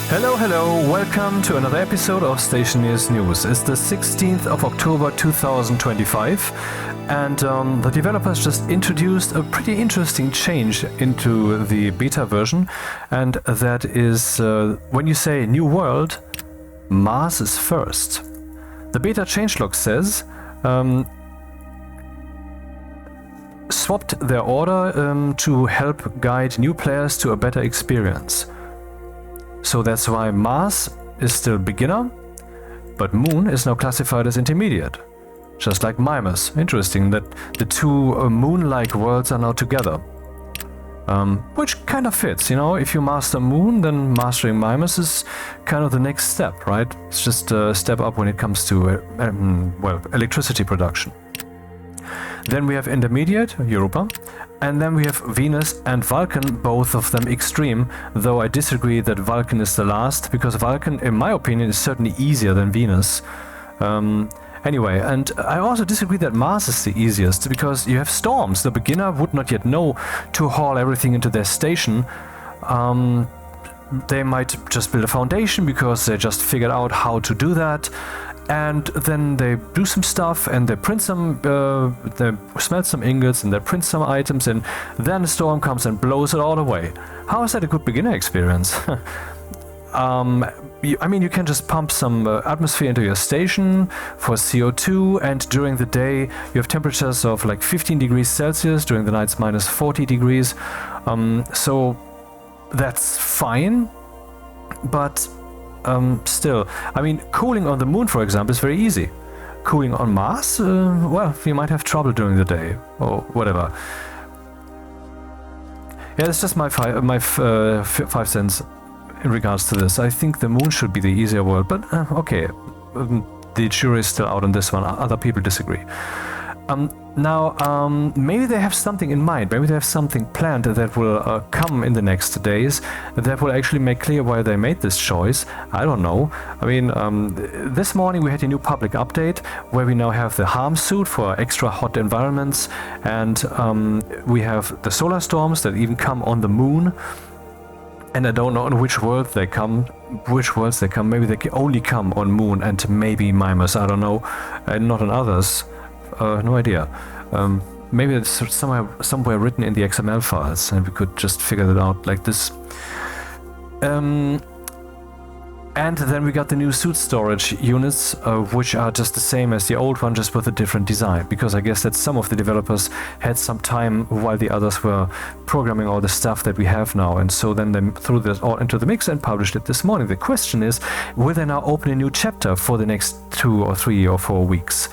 Hello, welcome to another episode of Stationeers News. It's the 16th of October 2025 and the developers just introduced a pretty interesting change into the beta version, and that is when you say new world, Mars is first. The beta changelog says swapped their order to help guide new players to a better experience. So that's why Mars is still beginner, but Moon is now classified as intermediate. Just like Mimas. Interesting that the two moon-like worlds are now together. Which kind of fits, you know, if you master Moon, then mastering Mimas is kind of the next step, right? It's just a step up when it comes to, electricity production. Then we have intermediate, Europa, and then we have Venus and Vulcan, both of them extreme, though I disagree that Vulcan is the last, because Vulcan, in my opinion, is certainly easier than Venus. Anyway, and I also disagree that Mars is the easiest, because you have storms. The beginner would not yet know to haul everything into their station. They might just build a foundation because they just figured out how to do that. And then they do some stuff and they print some, they smelt some ingots and they print some items, and then the storm comes and blows it all away. How is that a good beginner experience? You can just pump some atmosphere into your station for CO2, and during the day you have temperatures of like 15 degrees Celsius, during the nights minus 40 degrees. So that's fine, but still, cooling on the Moon, for example, is very easy. Cooling on Mars, you might have trouble during the day, or whatever. Yeah, that's just my 5 cents in regards to this. I think the Moon should be the easier world, but okay. The jury is still out on this one. Other people disagree. Maybe they have something in mind. Maybe they have something planned that will come in the next days that will actually make clear why they made this choice. I don't know. This morning we had a new public update where we now have the harm suit for extra hot environments, and we have the solar storms that even come on the Moon. And I don't know on which worlds they come. Maybe they can only come on Moon and maybe Mimas. I don't know. And not on others. No idea. Maybe it's somewhere written in the XML files, and we could just figure that out like this. And then we got the new suit storage units, which are just the same as the old one, just with a different design. Because I guess that some of the developers had some time while the others were programming all the stuff that we have now, and so then they threw this all into the mix and published it this morning. The question is, will they now open a new chapter for the next 2 or 3 or 4 weeks?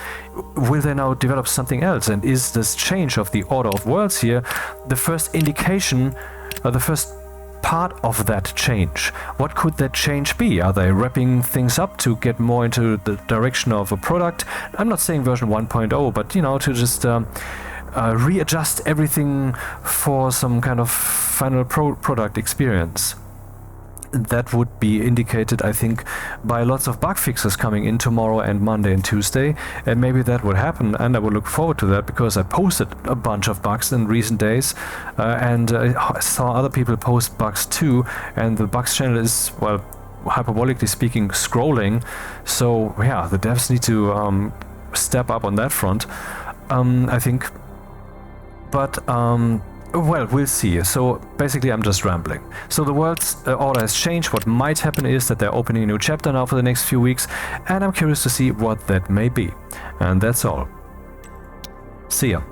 Will they now develop something else? And is this change of the order of worlds here the first indication, the first part of that change? What could that change be? Are they wrapping things up to get more into the direction of a product? I'm not saying version 1.0, but to just readjust everything for some kind of final product experience. That would be indicated, I think, by lots of bug fixes coming in tomorrow and Monday and Tuesday, and maybe that would happen, and I would look forward to that, because I posted a bunch of bugs in recent days, and I saw other people post bugs too, and the bugs channel is, hyperbolically speaking, scrolling. So yeah, the devs need to step up on that front, I think. But we'll see. So basically I'm just rambling. So the world's order has changed. What might happen is that they're opening a new chapter now for the next few weeks, and I'm curious to see what that may be. And that's all. See ya.